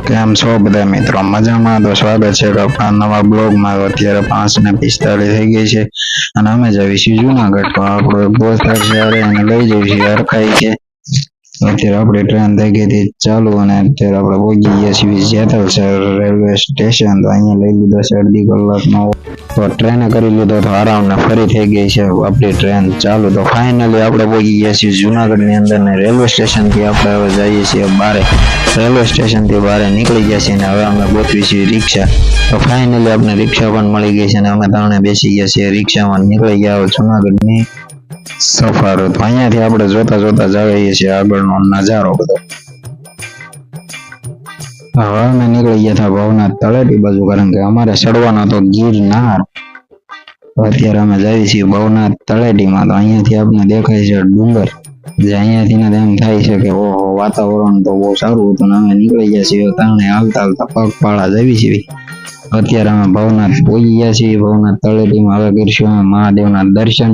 કેમ છો બધા મિત્રો? મજામાં? તો સ્વાગત છે આપણા નવા બ્લોગમાં। અત્યારે 5:45 થઈ ગઈ છે અને અમે જઈશું જુનાગઢ। તો આપણો બોસ છે એને લઈ જઈશું હરખાઈ છે। અત્યારે આપણે ટ્રેન થઈ ગઈ હતી ચાલુ અને અત્યારે આપણે પહોંચી ગયા છીએ જેતલસર રેલવે સ્ટેશન। તો અહીંયા લઈ લીધો છે અડધી કલાકનો તો ટ્રેને કરી લીધો તો આરામ ને ફરી થઈ ગઈ છે આપણી ટ્રેન ચાલુ। તો ફાઇનલી આપણે પહોંચી ગયા છીએ જુનાગઢની અંદર ને રેલવે સ્ટેશન થી આપણે હવે જઈએ છીએ બારે। રેલવે સ્ટેશન થી બહાર નીકળી ગયા છીએ ને હવે અમે ગોતવી છીએ રિક્ષા। તો ફાઇનલી આપણે રિક્ષા પણ મળી ગઈ છે ને અમે ત્રણે બેસી ગયા છીએ રિક્ષામાં નીકળી ગયા જુનાગઢની સફર। તો અહીંયાથી આપણે જોતા જોતા જઈએ છીએ આગળનો નજારો બધો। હવે અમે નીકળી ગયા હતા ભવનાથ તળેટી બાજુ કારણ કે અમારે ચડવાનો તો ગિરનાર। અત્યારે અમે જઈએ છીએ ભવનાથ તળેટીમાં। તો અહીંયાથી આપણે દેખાય છે ડુંગર જે અહીંયાથી ને એમ થાય છે કે ઓહો વાતાવરણ તો બહુ સારું હતું ને અમે નીકળી ગયા છીએ તાણે હાલતા હાલતા પગપાળા જઈએ છીએ। અત્યારે અમે ભવનાથ પહોંચી ગયા છીએ ભવનાથ તળેટીમાં। હવે કરીશું અમે મહાદેવના દર્શન।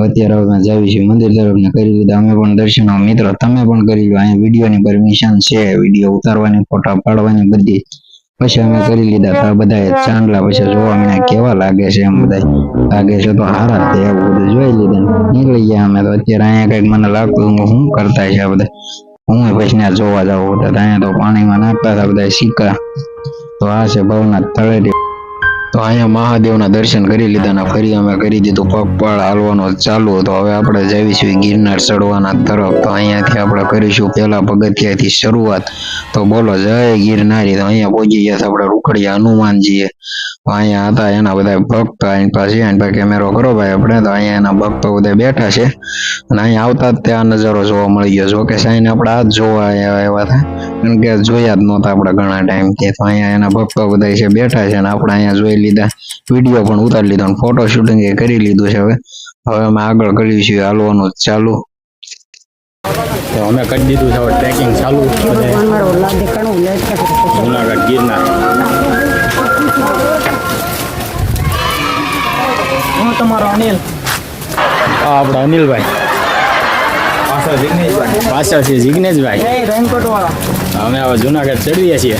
અત્યારે અમે જઈએ છીએ મંદિર તરફ ને કરી લીધા અમે પણ દર્શન। મિત્રો તમે પણ કરી લો, અહીંયા વિડીયોની પરમિશન છે, વિડીયો ઉતારવાની ફોટા પાડવાની બધી। પછી અમે કરી લીધા તો બધા ચાંદલા પછી જોવા મને કેવા લાગે છે એમ બધા લાગે છે તો હારા છે એવું બધું જોઈ લીધા નીકળી ગયા અમે। તો અત્યારે અહીંયા કઈક મને લાગતું શું કરતા છે બધા હું પછી જોવા જાઉં બધા અહીંયા તો પાણીમાં નાખતા હતા બધા સિક્કા। તો આ છે ભવનાથ તળેટી। તો અહીંયા મહાદેવના દર્શન કરી લીધા ને ફરી અમે કરી દીધું પગપાળા હાલવાનું ચાલુ। તો હવે આપણે જઈશું ગિરનાર ચડવાના તરફ। તો અહીંયાથી આપણે કરીશું પહેલા પગથિયાથી શરૂઆત। તો બોલો જય ગિરનારી। તો અહીંયા પહોંચી ગયા આપણે રૂકડિયા હનુમાનજીએ। તો અહીંયા હતા એના બધા ભક્ત એની પાસે કેમેરો કરો ભાઈ આપણે। તો અહીંયા એના ભક્તો બધા બેઠા છે અને અહીંયા આવતા જ ત્યાં નજારો જોવા મળી ગયો। જો કે સાઈન આપણે આ જ જોવા આવ્યા હતા કારણ કે જોયા જ નહોતા આપણે ઘણા ટાઈમથી। તો અહીંયા એના ભક્તો બધા છે બેઠા છે અને આપણે અહીંયા જોઈ લીધા, વિડીયો પણ ઉતારી લીધો અને ફોટો શૂટિંગ એ કરી લીધું છે। હવે અમે આગળ કર્યું છે હાલવાનું ચાલુ। તો અમે કરી દીધું છે હવે ટ્રેકિંગ ચાલુ જુનાગઢ ગિરનાર। હું તમારો અનિલ, આપણા અનિલભાઈ પાછળ છે જિગ્નેશભાઈ। રેનકોટ વાળા અમે હવે જુનાગઢ ચડીએ છીએ।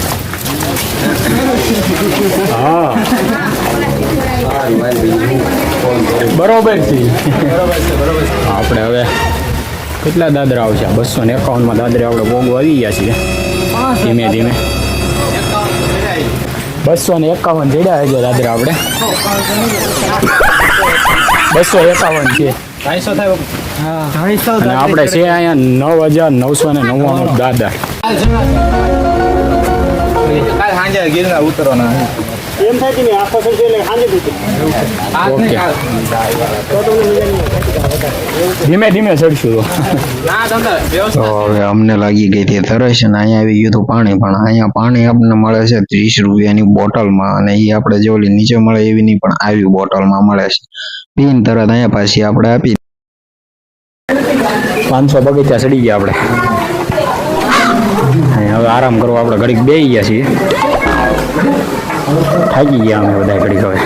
હા બરોબર છે આપણે હવે કેટલા દાદરા આવશે? 251 દાદરે આપણે બોંગો આવી ગયા છીએ ધીમે ધીમે। 251 જડ્યા છે દાદરા આપણે 251 છે। 250 થાય હા 250 અને આપણે છે અહીંયા 9999 દાદર। કાલ સાંજે ગિરનાર ઉતરવાના એમ થાય કે આખો સંજે એટલે સાંજે ધીમે ધીમે ચડશું તો હવે અમને લાગી ગઈ હતી તરસ અને અહીંયા આવી ગયું હતું પાણી। પણ અહીંયા પાણી આપણને મળે છે 30 રૂપિયાની બોટલમાં અને એ આપણે જે ઓલી નીચે મળે એવી નહીં પણ આવી બોટલમાં મળે છે। પીન તરત અહીંયા પાછી આપણે આપી 500 પગથિયા ચડી ગયા આપણે। હવે આરામ કરવો આપણે ઘડીક બેસી ગયા છીએ, થાકી ગયા અમે બધા ઘડીક। હવે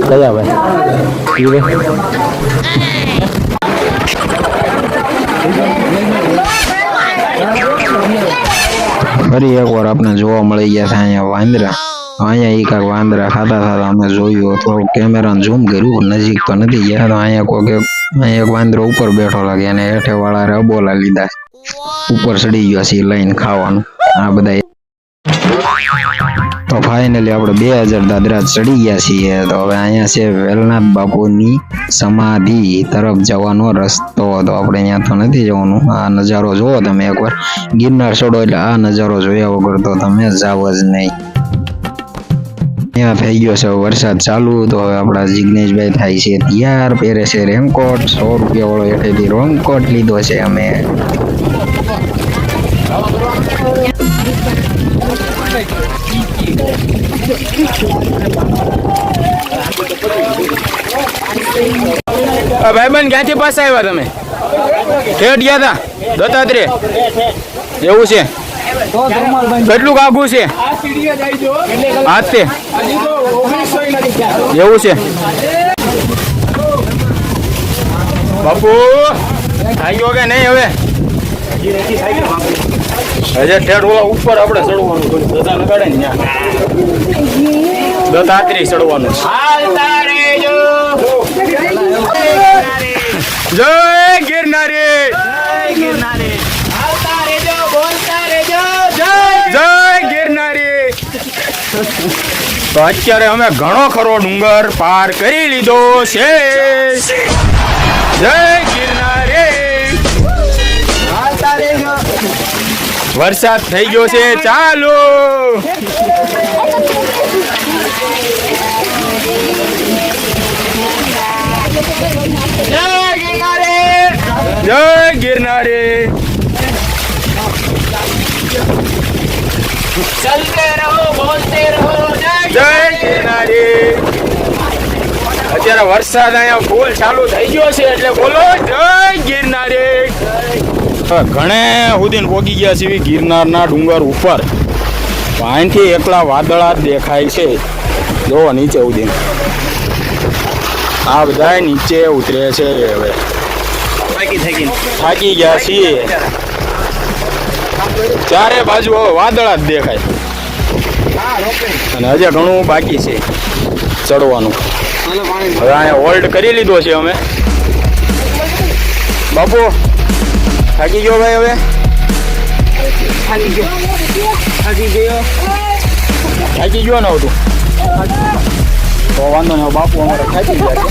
કયા ભાઈ ફરી એકવાર આપણે જોવા મળી ગયા હતા અહીંયા વાંદરા। અહીંયા એક વાંદરા ખાતા ખાતા અમે જોયું થોડું કેમેરાને ઝૂમ કર્યું, નજીક તો નથી ગયા। તો અહીંયા એક વાંદરો ઉપર બેઠો લાગે અને હેઠે વાળા રબોલા લીધા ઉપર ચડી ગયો છે લઈને ખાવાનું આ બધા। તો ફાઇનલી આપણે 2000 દાદરા ચડી ગયા છીએ। તો હવે અહીંયા છે વેલનાથ બાપુની સમાધિ તરફ જવાનો રસ્તો। તો આપણે અહીંયા તો નથી જવાનું, આ નજારો જોવો તમે એકવાર ગિરનાર ચડો એટલે આ નજારો જોયા વગર તો તમે જાવ જ નહીં। અહીંયા થઈ ગયો છે વરસાદ ચાલુ। તો હવે આપણા જિગ્નેશભાઈ થાય છે તૈયાર, પહેરે છે રેનકોટ, 100 રૂપિયા વાળો હેઠેથી રેનકોટ લીધો છે અમે। ભાઈબંધ ક્યાંથી પાછા આવ્યા તમે? ઠેઠ ગયા હતા દત્તાત્રેય? એવું છે? કેટલું આઘું છે? હાથે એવું છે? બાપુ આવી ગયો કે નહીં? હવે હજે ઠેઠ ઓલા ઉપર આપણે ચડવાનું થોડી ધજા લગાડે ને ત્યાં દત્તાત્રી ચડવાનું જય ગિરનારી જય ગિરનારી. તો અત્યારે અમે ઘણો ખરો ડુંગર પાર કરી લીધો છે. જય ગિરનારી. વરસાદ થઈ ગયો છે, ચાલો. જય ગિરનારી. જય ગિરનારી. ચલતે રહો બોલતે રહો જય ગિરનારી. અત્યારે વરસાદ અહીંયા ફૂલ ચાલુ થઈ ગયો છે એટલે બોલો જય ગિરનારી. ઘણે સુધી પોગી ગયા છે ગિરનારના ડુંગર ઉપર. અહીંથી એકલા વાદળા જ દેખાય છે. જો નીચે સુધી આ બધા નીચે ઉતરે છે. હવે થાકી ગયા છીએ. ચારે બાજુ વાદળા જ દેખાય અને હજી ઘણું બાકી છે ચડવાનું. હવે અહીંયા હોલ્ડ કરી લીધો છે અમે. બાપુ થાકી ગયો ભાઈ? હવે થાકી ગયો ને હતું તો વાંધો નહીં. બાપુ અમારે થાકી ગયા,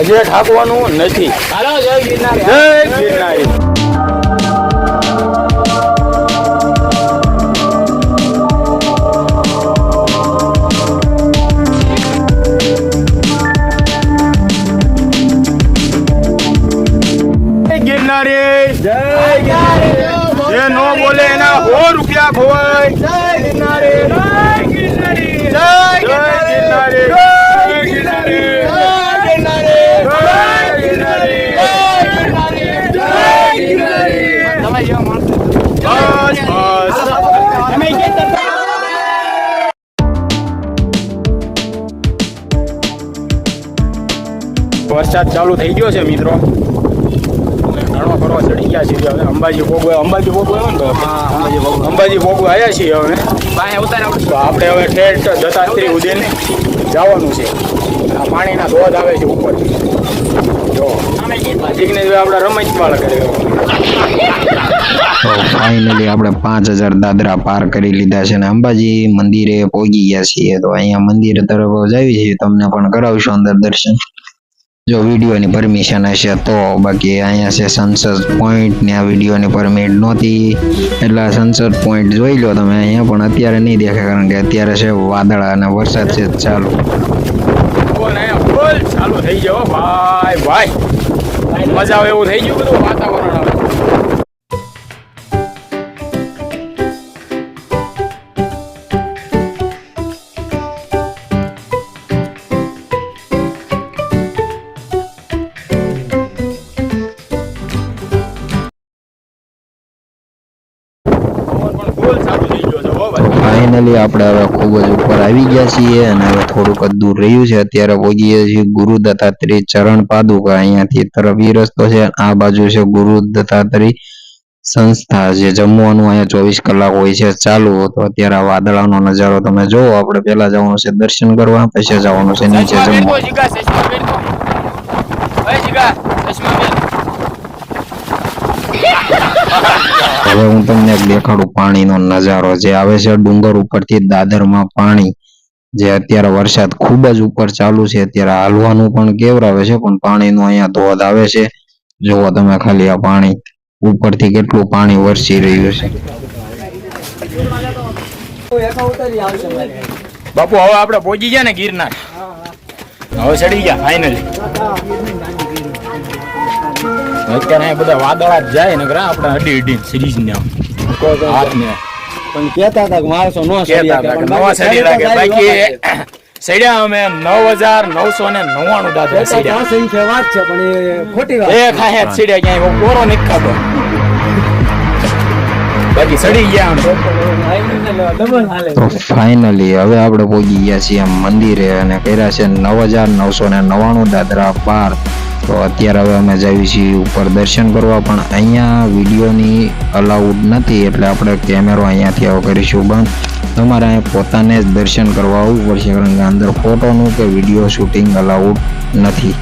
હજી થાકવાનું નથી. જય ગિરનારી. જે નો બોલે એના 100 રૂપિયા ખોવાય. જય ગિરનારી. જય ગિરનારી. જય ગિરનારી. જય ગિરનારી. વરસાદ ચાલુ થઈ ગયો છે મિત્રો. ઘણો ખરો ચડી ગયા છીએ. હવે અંબાજી ભોગવે આવ્યા છીએ. હવે તો આપણે હવે ઠેઠ દત્તાત્રી ઉદીને જવાનું છે. આ પાણીના ધોધ આવે છે ઉપર. જો આપણે રમતવાળ કર્યો. તો ફાઇનલી આપણે 5000 દાદરા પાર કરી લીધા છે અને અંબાજી મંદિરે પહોંચી ગયા છીએ. તો અહીંયા મંદિર તરફ જાવી છીએ, તમને પણ કરાવશું અંદર દર્શન જો વિડીયોની પરમિશન હશે તો. બાકી અહીંયા છે સનસેટ પોઈન્ટ ને આ વિડીયોની પરમિટ નહોતી એટલે સનસેટ પોઈન્ટ જોઈ લો તમે. અહીંયા પણ અત્યારે નહીં દેખાય કારણ કે અત્યારે છે વાદળા અને વરસાદ છે ચાલુ. ચાલુ થઈ ગયો ભાઈ ભાઈ. મજા આવે એવું થઈ ગયું બધું વાતાવરણ. ફાઇનલી આપણે હવે ખૂબ જ ઉપર આવી ગયા છીએ અને હવે થોડુંક જ દૂર રહ્યું છે. અત્યારે પહોંચીએ છીએ ગુરુ દત્તાત્રેય ચરણ પાદુકા. અહીંયાથી તરફ ઈ રસ્તો છે. આ બાજુ છે ગુરુ દત્તાત્રેય સંસ્થા. જે જમવાનું અહીંયા 24 કલાક હોય છે ચાલુ. તો અત્યારે આ વાદળાનો નજારો તમે જોવો. આપણે પહેલા જવાનું છે દર્શન કરવા, પછી જવાનું છે નીચે જમવા. હવે હું તમને દેખાડું પાણીનો નજારો જે આવે છે ડુંગર ઉપરથી દાદરમાં પાણી. જે અત્યારે વરસાદ ખૂબ જ ઉપર ચાલુ છે. અત્યારે હાલવાનું પણ કેવરાવે છે પણ પાણીનો અહીંયા ધોધ આવે છે. જોવો તમે ખાલી આ પાણી ઉપરથી કેટલું પાણી વરસી રહ્યું છે. બાપુ હવે આપણે પહોંચી ગયા ને ગિરનાર. હવે ચડી ગયા ફાઇનલી. અત્યારે બધા વાદળા જાય ને આપણે અડી સિરીઝ ને હાથ ને પણ કહેતા હતા કે માણસો નો નવા સડી લાગે. બાકી સડ્યા અમે 9999 દાદા સડ્યા. સંખ્યા વાત છે પણ એ ખોટી વાત. એક હાથ સડ્યા ક્યાંય કોરો નથી ખાતો. બાકી સડી ગયા. તો ફાઇનલી હવે આપણે પહોંચી ગયા છીએ મંદિરે અને કર્યા છે 9999 દાદરા પાર. તો અત્યારે હવે અમે જઈએ છીએ ઉપર દર્શન કરવા, પણ અહીંયા વિડીયોની અલાઉડ નથી એટલે આપણે કેમેરો અહીંયાથી હવે કરીશું બંધ. તમારે અહીંયા પોતાને જ દર્શન કરવા આવવું પડશે, કારણ કે અંદર ફોટોનું કે વિડીયો શૂટિંગ અલાઉડ નથી.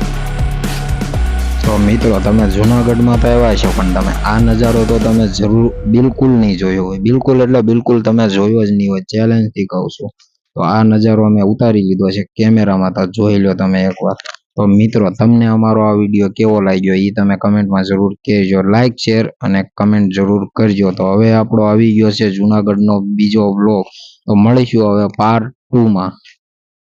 તો મિત્રો તમે જુનાગઢમાં તો આવ્યા છો, પણ તમે આ નજારો તો તમે જરૂર બિલકુલ નહીં જોયો હોય. બિલકુલ એટલે બિલકુલ તમે જોયો જ નહીં હોય, ચેલેન્જથી કહું છું. તો આ નજારો અમે ઉતારી લીધો છે કેમેરામાં, તો જોઈ લો તમે એકવાર. તો મિત્રો તમને અમારો આ વિડીયો કેવો લાગ્યો એ તમે કમેન્ટમાં જરૂર કહેજો. લાઈક શેર અને કમેન્ટ જરૂર કરજો. તો હવે આપણો આવી ગયો છે જુનાગઢનો બીજો બ્લોગ. તો મળીશું હવે પાર્ટ 2 માં.